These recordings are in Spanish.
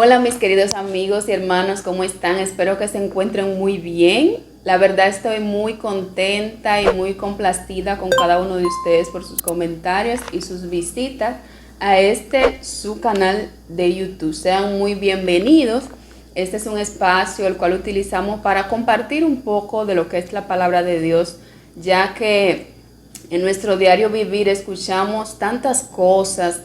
Hola mis queridos amigos y hermanos, ¿cómo están? Espero que se encuentren muy bien. La verdad estoy muy contenta y muy complacida con cada uno de ustedes por sus comentarios y sus visitas a su canal de YouTube. Sean muy bienvenidos. Este es un espacio el cual utilizamos para compartir un poco de lo que es la palabra de Dios, ya que en nuestro diario vivir escuchamos tantas cosas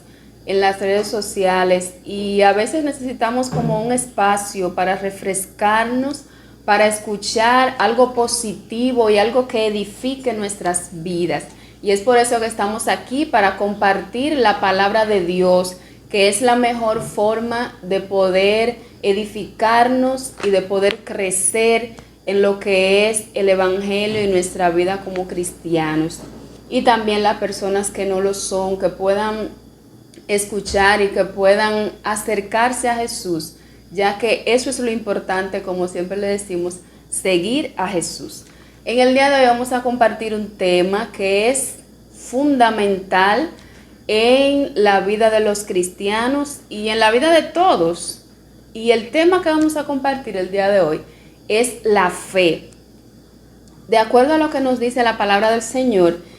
en las redes sociales y a veces necesitamos como un espacio para refrescarnos, para escuchar algo positivo y algo que edifique nuestras vidas. Y es por eso que estamos aquí para compartir la palabra de Dios, que es la mejor forma de poder edificarnos y de poder crecer en lo que es el evangelio y nuestra vida como cristianos. Y también las personas que no lo son, que puedan escuchar y que puedan acercarse a Jesús, ya que eso es lo importante, como siempre le decimos, seguir a Jesús. En el día de hoy vamos a compartir un tema que es fundamental en la vida de los cristianos y en la vida de todos. Y el tema que vamos a compartir el día de hoy es la fe. De acuerdo a lo que nos dice la palabra del Señor,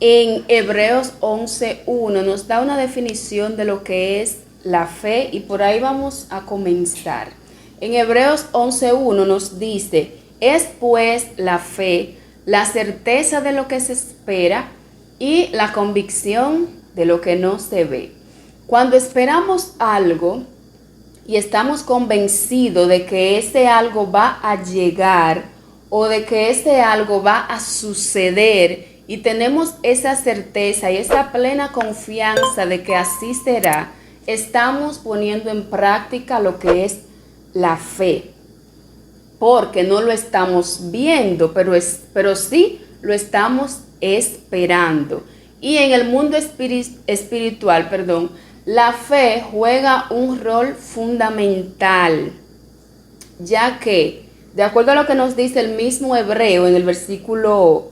en Hebreos 11:1 nos da una definición de lo que es la fe y por ahí vamos a comenzar. En Hebreos 11:1 nos dice: es pues la fe, la certeza de lo que se espera y la convicción de lo que no se ve. Cuando esperamos algo y estamos convencidos de que ese algo va a llegar o de que ese algo va a suceder, y tenemos esa certeza y esa plena confianza de que así será, estamos poniendo en práctica lo que es la fe. Porque no lo estamos viendo, pero sí lo estamos esperando. Y en el mundo espiritual, la fe juega un rol fundamental, ya que, de acuerdo a lo que nos dice el mismo Hebreo en el versículo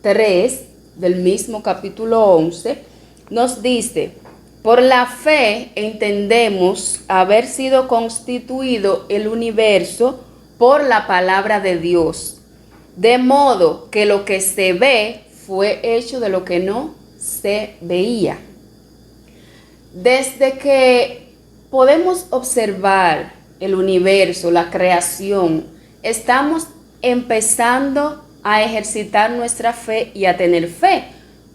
3 del mismo capítulo 11, nos dice: por la fe entendemos haber sido constituido el universo por la palabra de Dios, de modo que lo que se ve fue hecho de lo que no se veía. Desde que podemos observar el universo, la creación, estamos empezando a ejercitar nuestra fe y a tener fe,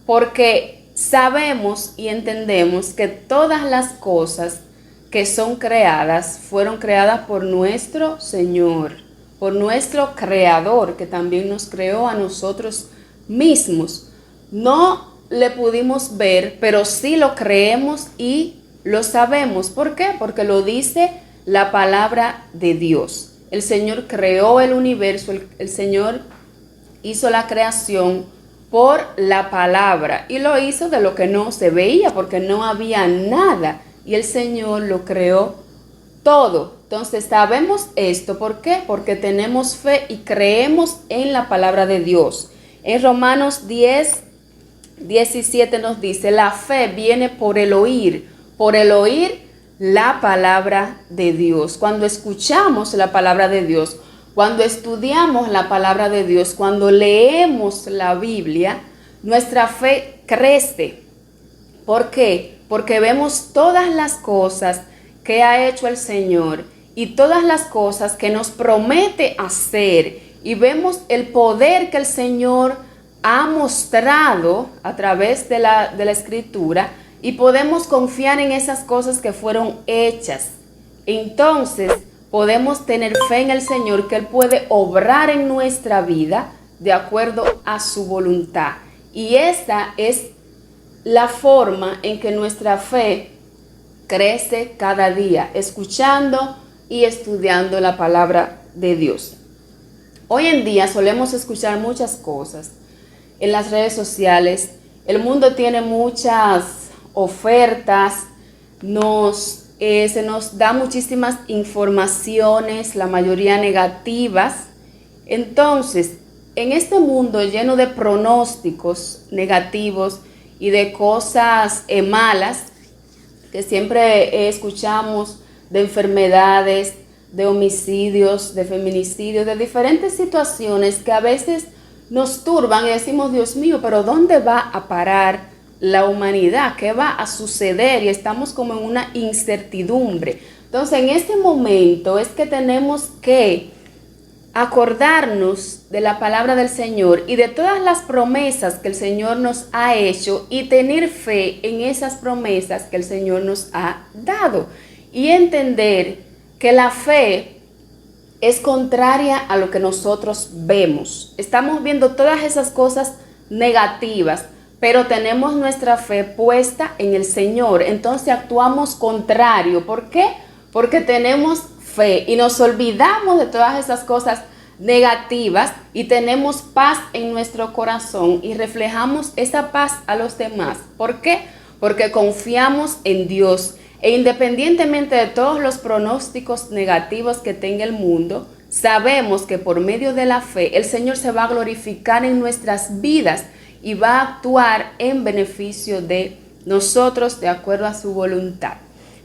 porque sabemos y entendemos que todas las cosas que son creadas fueron creadas por nuestro Señor, por nuestro Creador, que también nos creó a nosotros mismos. No le pudimos ver, pero sí lo creemos y lo sabemos. ¿Por qué? Porque lo dice la palabra de Dios. El Señor creó el universo, el Señor hizo la creación por la palabra y lo hizo de lo que no se veía, porque no había nada y el Señor lo creó todo. Entonces sabemos esto, ¿por qué? Porque tenemos fe y creemos en la palabra de Dios. En Romanos 10:17 nos dice: la fe viene por el oír la palabra de Dios. Cuando escuchamos la palabra de Dios, cuando estudiamos la palabra de Dios, cuando leemos la Biblia, nuestra fe crece. ¿Por qué? Porque vemos todas las cosas que ha hecho el Señor y todas las cosas que nos promete hacer. Y vemos el poder que el Señor ha mostrado a través de la Escritura y podemos confiar en esas cosas que fueron hechas. Entonces, podemos tener fe en el Señor, que Él puede obrar en nuestra vida de acuerdo a su voluntad. Y esa es la forma en que nuestra fe crece cada día, escuchando y estudiando la palabra de Dios. Hoy en día solemos escuchar muchas cosas en las redes sociales. El mundo tiene muchas ofertas, se nos da muchísimas informaciones, la mayoría negativas. Entonces, en este mundo lleno de pronósticos negativos y de cosas malas que siempre escuchamos de enfermedades, de homicidios, de feminicidios, de diferentes situaciones que a veces nos turban y decimos, Dios mío, pero ¿dónde va a parar la humanidad? ¿Qué va a suceder? Y estamos como en una incertidumbre. Entonces, en este momento es que tenemos que acordarnos de la palabra del Señor y de todas las promesas que el Señor nos ha hecho y tener fe en esas promesas que el Señor nos ha dado. Y entender que la fe es contraria a lo que nosotros vemos. Estamos viendo todas esas cosas negativas, pero tenemos nuestra fe puesta en el Señor. Entonces actuamos contrario. ¿Por qué? Porque tenemos fe y nos olvidamos de todas esas cosas negativas y tenemos paz en nuestro corazón y reflejamos esa paz a los demás. ¿Por qué? Porque confiamos en Dios. E independientemente de todos los pronósticos negativos que tenga el mundo, sabemos que por medio de la fe el Señor se va a glorificar en nuestras vidas y va a actuar en beneficio de nosotros de acuerdo a su voluntad.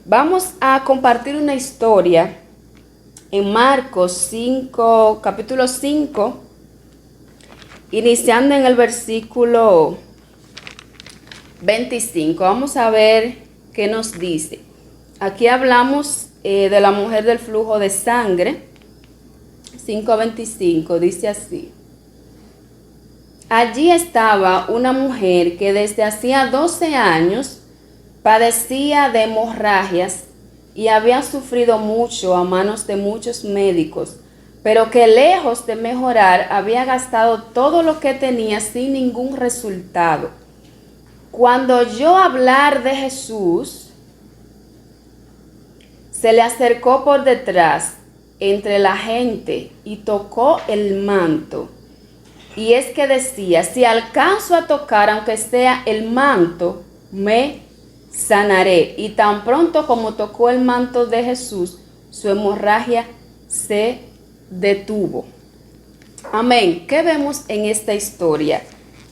Vamos a compartir una historia en Marcos 5, capítulo 5, iniciando en el versículo 25. Vamos a ver qué nos dice. Aquí hablamos de la mujer del flujo de sangre. 5:25 dice así: allí estaba una mujer que desde hacía 12 años padecía de hemorragias y había sufrido mucho a manos de muchos médicos, pero que lejos de mejorar había gastado todo lo que tenía sin ningún resultado. Cuando oyó hablar de Jesús, se le acercó por detrás entre la gente y tocó el manto. Y es que decía: si alcanzo a tocar, aunque sea el manto, me sanaré. Y tan pronto como tocó el manto de Jesús, su hemorragia se detuvo. Amén. ¿Qué vemos en esta historia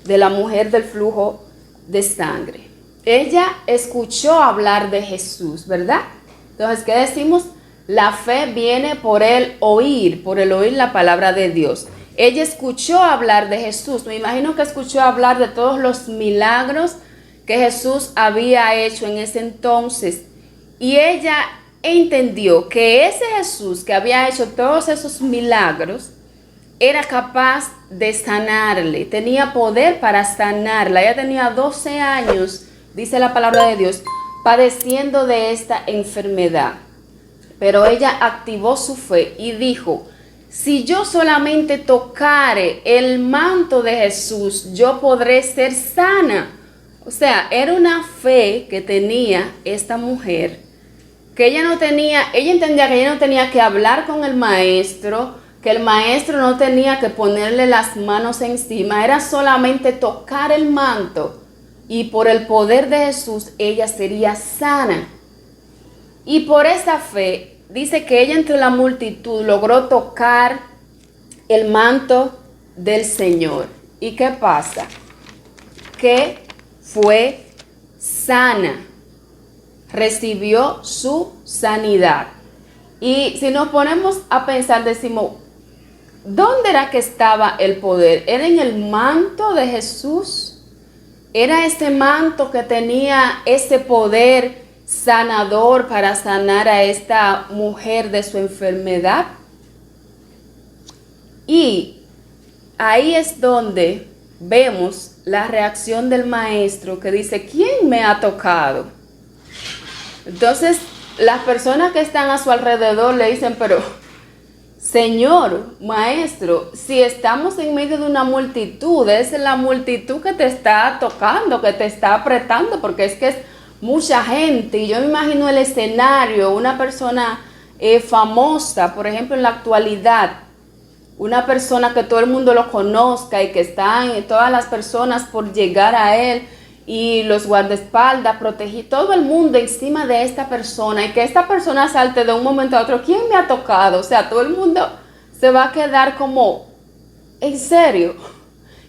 de la mujer del flujo de sangre? Ella escuchó hablar de Jesús, ¿verdad? Entonces, ¿qué decimos? La fe viene por el oír la palabra de Dios. Ella escuchó hablar de Jesús. Me imagino que escuchó hablar de todos los milagros que Jesús había hecho en ese entonces. Y ella entendió que ese Jesús que había hecho todos esos milagros era capaz de sanarle. Tenía poder para sanarla. Ella tenía 12 años, dice la palabra de Dios, padeciendo de esta enfermedad. Pero ella activó su fe y dijo: si yo solamente tocare el manto de Jesús, yo podré ser sana. O sea, era una fe que tenía esta mujer, que ella entendía que ella no tenía que hablar con el maestro, que el maestro no tenía que ponerle las manos encima, era solamente tocar el manto. Y por el poder de Jesús, ella sería sana. Y por esa fe, dice que ella entre la multitud logró tocar el manto del Señor. ¿Y qué pasa? Que fue sana. Recibió su sanidad. Y si nos ponemos a pensar, decimos, ¿dónde era que estaba el poder? ¿Era en el manto de Jesús? ¿Era ese manto que tenía ese poder sanador para sanar a esta mujer de su enfermedad? Y ahí es donde vemos la reacción del maestro, que dice: ¿quién me ha tocado? Entonces las personas que están a su alrededor le dicen: pero Señor, maestro, si estamos en medio de una multitud, es la multitud que te está tocando, que te está apretando, porque es que es mucha gente. Y yo me imagino el escenario, una persona famosa, por ejemplo en la actualidad, una persona que todo el mundo lo conozca y que están todas las personas por llegar a él y los guardaespaldas, proteger todo el mundo encima de esta persona, y que esta persona salte de un momento a otro: ¿quién me ha tocado? O sea, todo el mundo se va a quedar como: ¿en serio?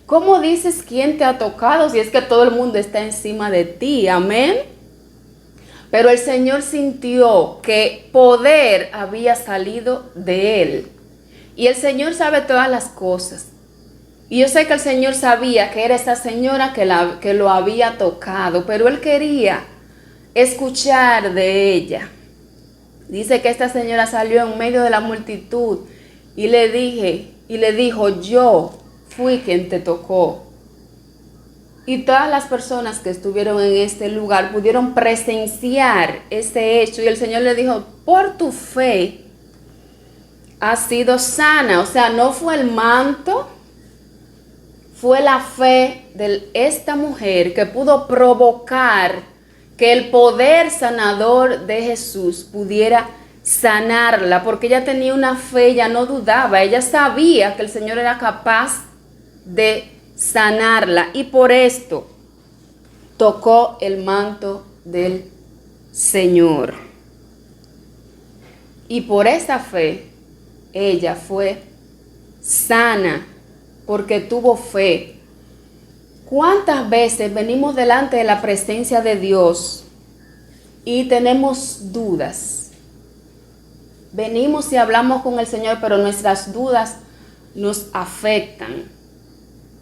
¿Cómo dices quién te ha tocado si es que todo el mundo está encima de ti? Amén. Pero el Señor sintió que poder había salido de él. Y el Señor sabe todas las cosas. Y yo sé que el Señor sabía que era esa señora que lo había tocado, pero él quería escuchar de ella. Dice que esta señora salió en medio de la multitud y le dijo, yo fui quien te tocó. Y todas las personas que estuvieron en este lugar pudieron presenciar ese hecho. Y el Señor le dijo, por tu fe has sido sana. O sea, no fue el manto, fue la fe de esta mujer que pudo provocar que el poder sanador de Jesús pudiera sanarla, porque ella tenía una fe, ella no dudaba, ella sabía que el Señor era capaz de sanarla, y por esto tocó el manto del Señor. Y por esa fe, ella fue sana, porque tuvo fe. ¿Cuántas veces venimos delante de la presencia de Dios y tenemos dudas? Venimos y hablamos con el Señor, pero nuestras dudas nos afectan.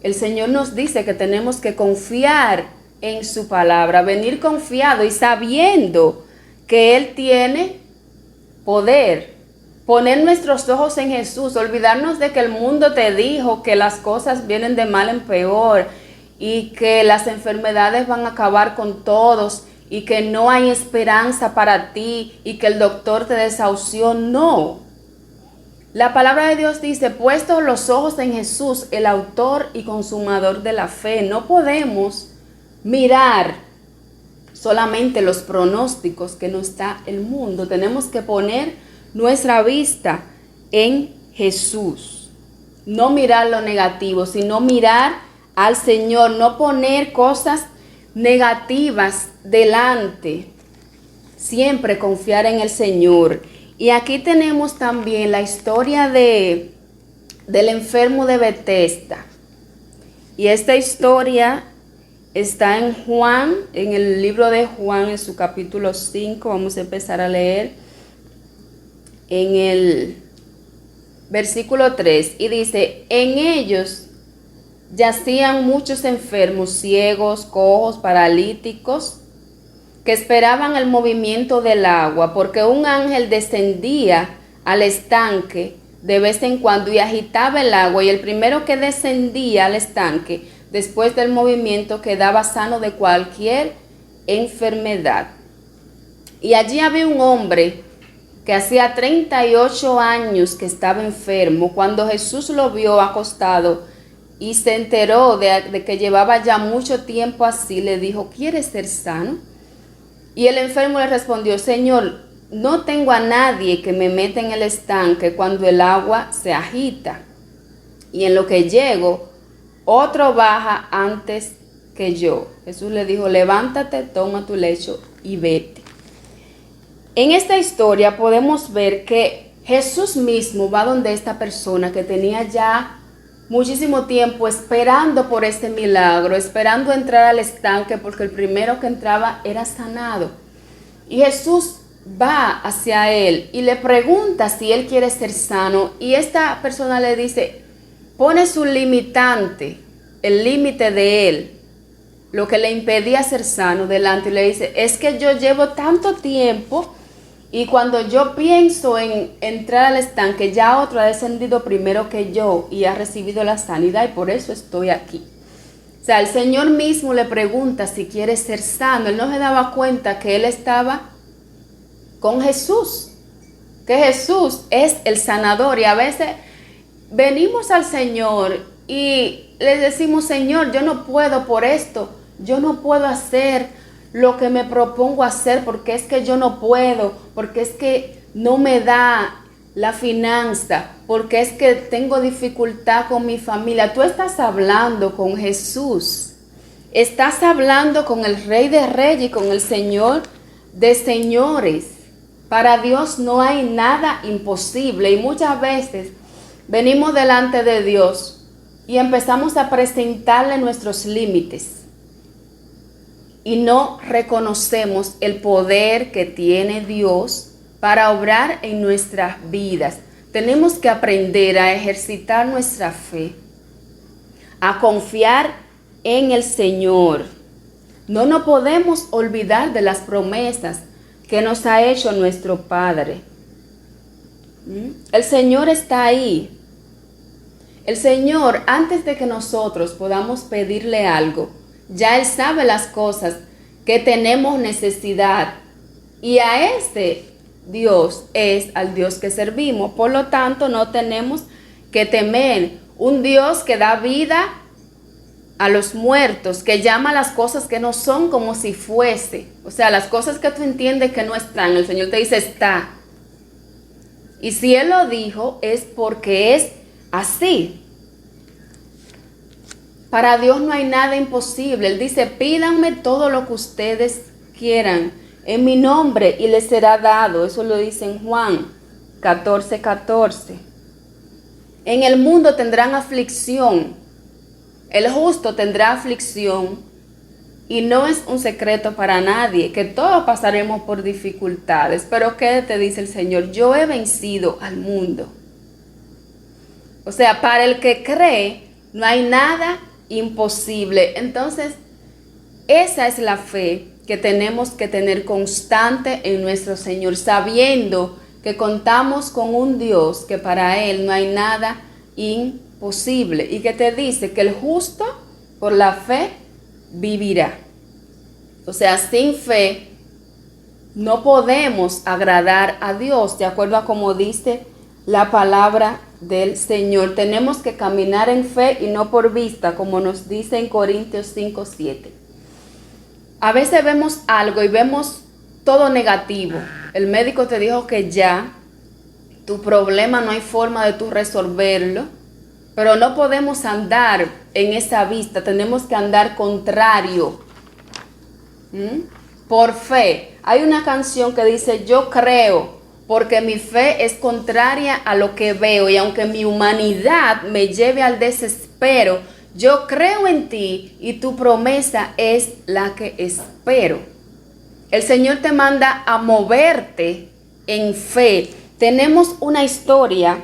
El Señor nos dice que tenemos que confiar en su palabra, venir confiado y sabiendo que Él tiene poder. Poner nuestros ojos en Jesús, olvidarnos de que el mundo te dijo que las cosas vienen de mal en peor y que las enfermedades van a acabar con todos y que no hay esperanza para ti y que el doctor te desahució. No. La palabra de Dios dice, puestos los ojos en Jesús, el autor y consumador de la fe. No podemos mirar solamente los pronósticos que nos da el mundo. Tenemos que poner nuestra vista en Jesús. No mirar lo negativo, sino mirar al Señor, no poner cosas negativas delante. Siempre confiar en el Señor. Y aquí tenemos también la historia del enfermo de Betesda. Y esta historia está en Juan, en el libro de Juan, en su capítulo 5. Vamos a empezar a leer en el versículo 3. Y dice, en ellos yacían muchos enfermos, ciegos, cojos, paralíticos, que esperaban el movimiento del agua, porque un ángel descendía al estanque de vez en cuando y agitaba el agua, y el primero que descendía al estanque, después del movimiento, quedaba sano de cualquier enfermedad. Y allí había un hombre que hacía 38 años que estaba enfermo. Cuando Jesús lo vio acostado y se enteró de que llevaba ya mucho tiempo así, le dijo, ¿quieres ser sano? Y el enfermo le respondió, Señor, no tengo a nadie que me meta en el estanque cuando el agua se agita. Y en lo que llego, otro baja antes que yo. Jesús le dijo, levántate, toma tu lecho y vete. En esta historia podemos ver que Jesús mismo va donde esta persona que tenía ya muchísimo tiempo esperando por este milagro, esperando entrar al estanque, porque el primero que entraba era sanado. Y Jesús va hacia él y le pregunta si él quiere ser sano, y esta persona le dice, pone su limitante, el límite de él, lo que le impedía ser sano delante, y le dice, es que yo llevo tanto tiempo y cuando yo pienso en entrar al estanque, ya otro ha descendido primero que yo y ha recibido la sanidad, y por eso estoy aquí. O sea, el Señor mismo le pregunta si quiere ser sano. Él no se daba cuenta que él estaba con Jesús, que Jesús es el sanador. Y a veces venimos al Señor y le decimos, Señor, yo no puedo por esto, yo no puedo hacer lo que me propongo hacer, porque es que yo no puedo, porque es que no me da la finanza, porque es que tengo dificultad con mi familia. Tú estás hablando con Jesús, estás hablando con el Rey de Reyes y con el Señor de Señores. Para Dios no hay nada imposible, y muchas veces venimos delante de Dios y empezamos a presentarle nuestros límites. y no reconocemos el poder que tiene Dios para obrar en nuestras vidas. Tenemos que aprender a ejercitar nuestra fe, a confiar en el Señor. No nos podemos olvidar de las promesas que nos ha hecho nuestro Padre. El Señor está ahí. El Señor, antes de que nosotros podamos pedirle algo, ya Él sabe las cosas que tenemos necesidad. Y a este Dios es al Dios que servimos. Por lo tanto, no tenemos que temer. Un Dios que da vida a los muertos, que llama las cosas que no son como si fuese. O sea, las cosas que tú entiendes que no están, el Señor te dice está. Y si Él lo dijo, es porque es así. Para Dios no hay nada imposible. Él dice, pídanme todo lo que ustedes quieran en mi nombre y les será dado. Eso lo dice en Juan 14:14. En el mundo tendrán aflicción. El justo tendrá aflicción. Y no es un secreto para nadie que todos pasaremos por dificultades. Pero ¿qué te dice el Señor? Yo he vencido al mundo. O sea, para el que cree, no hay nada imposible. Entonces, esa es la fe que tenemos que tener constante en nuestro Señor, sabiendo que contamos con un Dios que para Él no hay nada imposible y que te dice que el justo por la fe vivirá. O sea, sin fe no podemos agradar a Dios, de acuerdo a como dice la palabra del Señor. Tenemos que caminar en fe y no por vista, como nos dice en Corintios 5:7. A veces vemos algo y vemos todo negativo. El médico te dijo que ya tu problema no hay forma de tú resolverlo, pero no podemos andar en esa vista, tenemos que andar contrario. Por fe. Hay una canción que dice, yo creo, porque mi fe es contraria a lo que veo, y aunque mi humanidad me lleve al desespero, yo creo en ti y tu promesa es la que espero. El Señor te manda a moverte en fe. Tenemos una historia,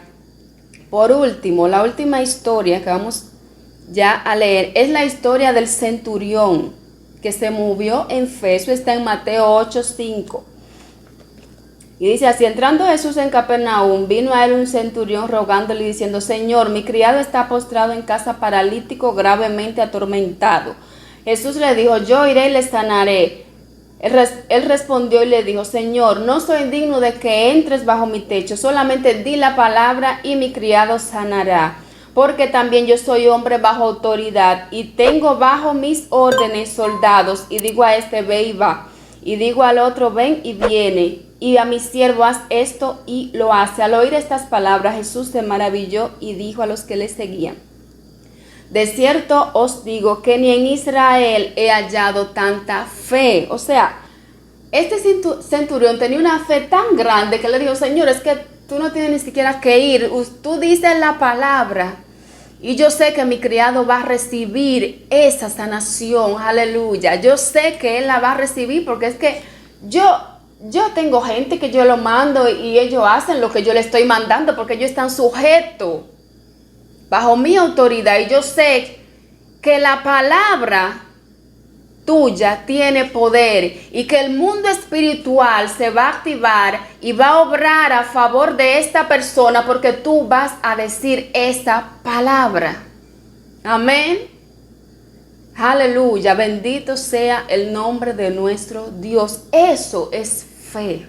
por último, la última historia que vamos ya a leer, es la historia del centurión que se movió en fe. Eso está en Mateo 8:5. Y dice así, entrando Jesús en Capernaum, vino a él un centurión rogándole y diciendo, Señor, mi criado está postrado en casa paralítico, gravemente atormentado. Jesús le dijo, yo iré y le sanaré. Él respondió y le dijo, Señor, no soy digno de que entres bajo mi techo, solamente di la palabra y mi criado sanará. Porque también yo soy hombre bajo autoridad y tengo bajo mis órdenes soldados, y digo a este, ve y va, y digo al otro, ven y viene, y a mi siervo, haz esto, y lo hace. Al oír estas palabras, Jesús se maravilló y dijo a los que le seguían, de cierto os digo que ni en Israel he hallado tanta fe. O sea, este centurión tenía una fe tan grande que le dijo, Señor, es que tú no tienes ni siquiera que ir, tú dices la palabra y yo sé que mi criado va a recibir esa sanación, aleluya. Yo sé que él la va a recibir porque es que yo tengo gente que yo lo mando y ellos hacen lo que yo le estoy mandando porque ellos están sujetos bajo mi autoridad, y yo sé que la palabra tuya tiene poder y que el mundo espiritual se va a activar y va a obrar a favor de esta persona porque tú vas a decir esa palabra. Amén. Aleluya, bendito sea el nombre de nuestro Dios. Eso es fe.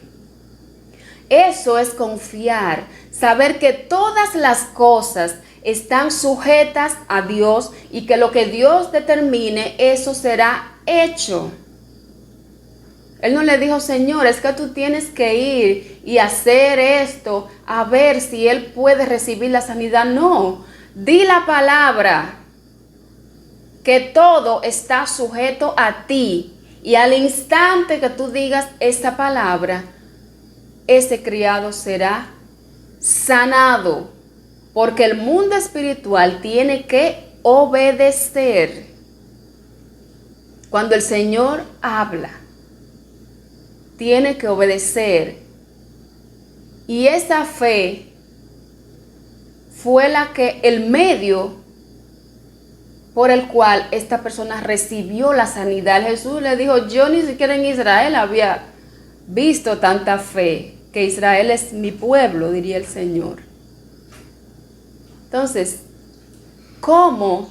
Eso es confiar, saber que todas las cosas están sujetas a Dios y que lo que Dios determine, eso será hecho. Él no le dijo, Señor, es que tú tienes que ir y hacer esto a ver si él puede recibir la sanidad. No, di la palabra, que todo está sujeto a ti, y al instante que tú digas esa palabra, ese criado será sanado, porque el mundo espiritual tiene que obedecer. Cuando el Señor habla, tiene que obedecer. Y esa fe fue el medio por el cual esta persona recibió la sanidad. Jesús le dijo, yo ni siquiera en Israel había visto tanta fe, que Israel es mi pueblo, diría el Señor. Entonces, ¿cómo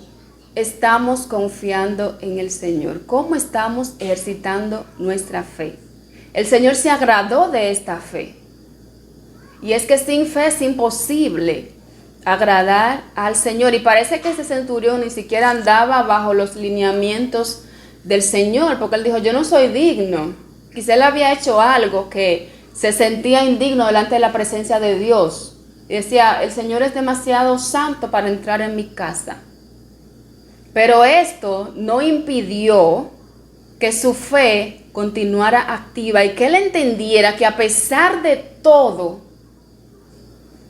estamos confiando en el Señor? ¿Cómo estamos ejercitando nuestra fe? El Señor se agradó de esta fe. Y es que sin fe es imposible agradar al Señor. Y parece que ese centurión ni siquiera andaba bajo los lineamientos del Señor, porque él dijo, yo no soy digno. Quizá él había hecho algo que se sentía indigno delante de la presencia de Dios. Y decía, el Señor es demasiado santo para entrar en mi casa. Pero esto no impidió que su fe continuara activa y que él entendiera que a pesar de todo,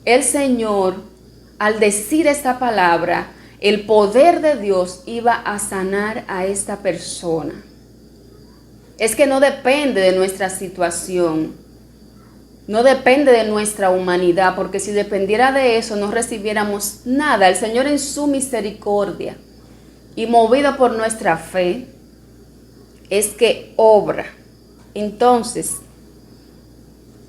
el Señor, al decir esta palabra, el poder de Dios iba a sanar a esta persona. Es que no depende de nuestra situación, no depende de nuestra humanidad, porque si dependiera de eso no recibiéramos nada. El Señor en su misericordia y movido por nuestra fe es que obra. Entonces,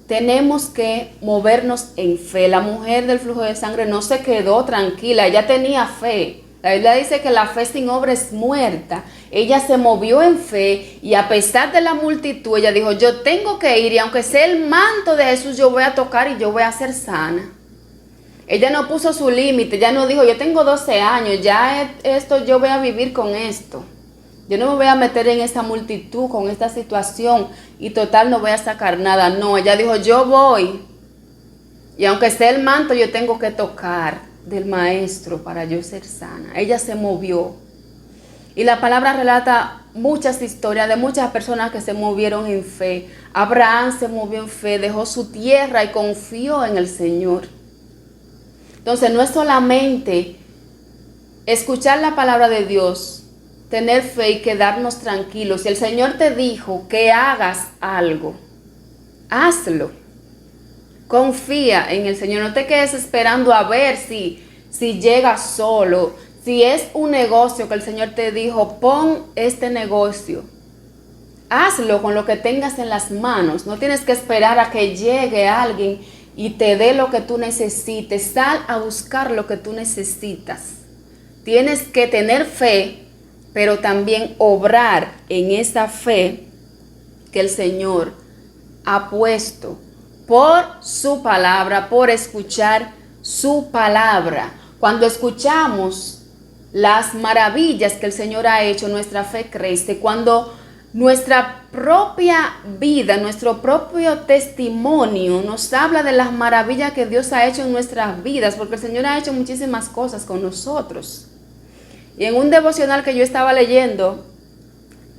tenemos que movernos en fe. La mujer del flujo de sangre no se quedó tranquila, ella tenía fe. La Biblia dice que la fe sin obra es muerta. Ella se movió en fe y a pesar de la multitud, ella dijo, yo tengo que ir y aunque sea el manto de Jesús, yo voy a tocar y yo voy a ser sana. Ella no puso su límite, ella no dijo, yo tengo 12 años, ya esto yo voy a vivir con esto. Yo no me voy a meter en esta multitud, con esta situación y total no voy a sacar nada. No, ella dijo, yo voy y aunque sea el manto, yo tengo que tocar del maestro para yo ser sana. Ella se movió. Y la palabra relata muchas historias de muchas personas que se movieron en fe. Abraham se movió en fe, dejó su tierra y confió en el Señor. Entonces no es solamente escuchar la palabra de Dios, tener fe y quedarnos tranquilos. Si el Señor te dijo que hagas algo, hazlo. Confía en el Señor, no te quedes esperando a ver si llega solo. Si es un negocio que el Señor te dijo, pon este negocio. Hazlo con lo que tengas en las manos. No tienes que esperar a que llegue alguien y te dé lo que tú necesites. Sal a buscar lo que tú necesitas. Tienes que tener fe, pero también obrar en esa fe que el Señor ha puesto por su palabra, por escuchar su palabra. Cuando escuchamos las maravillas que el Señor ha hecho, nuestra fe crece. Cuando nuestra propia vida, nuestro propio testimonio nos habla de las maravillas que Dios ha hecho en nuestras vidas, porque el Señor ha hecho muchísimas cosas con nosotros. Y en un devocional que yo estaba leyendo,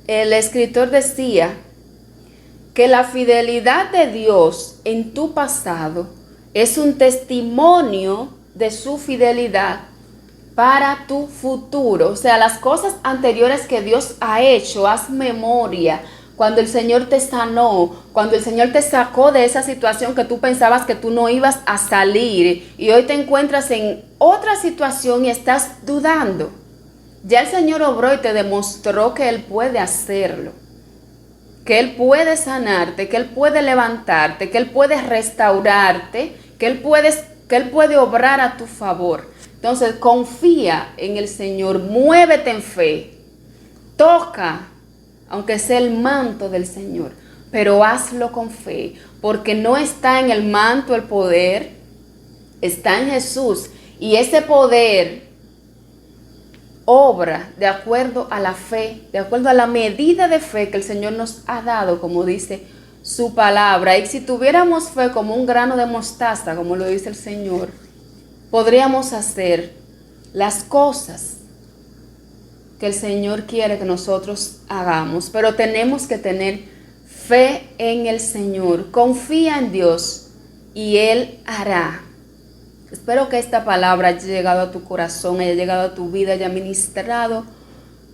el escritor decía que la fidelidad de Dios en tu pasado es un testimonio de su fidelidad para tu futuro. O sea, las cosas anteriores que Dios ha hecho, haz memoria. Cuando el Señor te sanó, cuando el Señor te sacó de esa situación que tú pensabas que tú no ibas a salir y hoy te encuentras en otra situación y estás dudando. Ya el Señor obró y te demostró que Él puede hacerlo, que Él puede sanarte, que Él puede levantarte, que Él puede restaurarte, que Él puede obrar a tu favor. Entonces confía en el Señor, muévete en fe, toca, aunque sea el manto del Señor, pero hazlo con fe, porque no está en el manto el poder, está en Jesús. Y ese poder obra de acuerdo a la fe, de acuerdo a la medida de fe que el Señor nos ha dado, como dice su palabra. Y si tuviéramos fe como un grano de mostaza, como lo dice el Señor, podríamos hacer las cosas que el Señor quiere que nosotros hagamos. Pero tenemos que tener fe en el Señor. Confía en Dios y Él hará. Espero que esta palabra haya llegado a tu corazón, haya llegado a tu vida, haya ministrado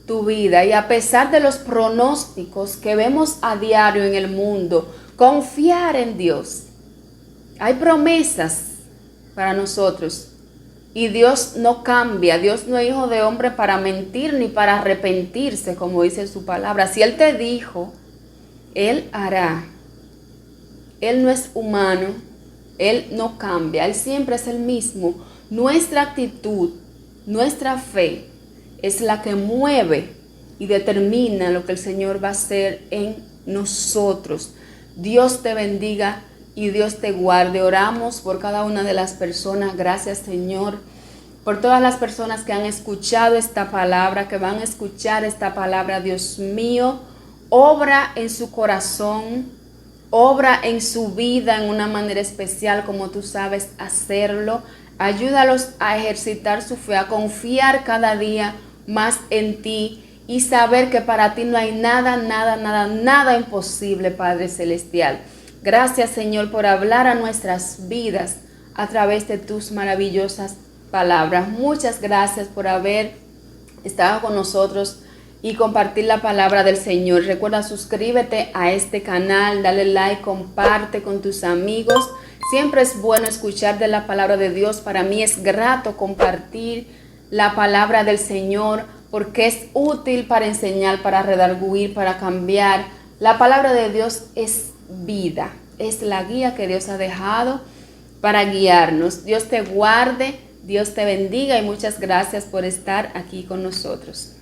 tu vida y a pesar de los pronósticos que vemos a diario en el mundo, confiar en Dios. Hay promesas para nosotros y Dios no cambia. Dios no es hijo de hombre para mentir ni para arrepentirse, como dice su palabra. Si Él te dijo, Él hará. Él no es humano, Él no cambia, Él siempre es el mismo. Nuestra actitud, nuestra fe es la que mueve y determina lo que el Señor va a hacer en nosotros. Dios te bendiga y Dios te guarde. Oramos por cada una de las personas. Gracias, Señor, por todas las personas que han escuchado esta palabra, que van a escuchar esta palabra. Dios mío, obra en su corazón, obra en su vida en una manera especial como tú sabes hacerlo. Ayúdalos a ejercitar su fe, a confiar cada día más en ti y saber que para ti no hay nada imposible, Padre Celestial. Gracias, Señor, por hablar a nuestras vidas a través de tus maravillosas palabras. Muchas gracias por haber estado con nosotros y compartir la palabra del Señor. Recuerda, suscríbete a este canal, dale like, comparte con tus amigos. Siempre es bueno escuchar de la palabra de Dios. Para mí es grato compartir la palabra del Señor porque es útil para enseñar, para redarguir, para cambiar. La palabra de Dios es vida, es la guía que Dios ha dejado para guiarnos. Dios te guarde, Dios te bendiga y muchas gracias por estar aquí con nosotros.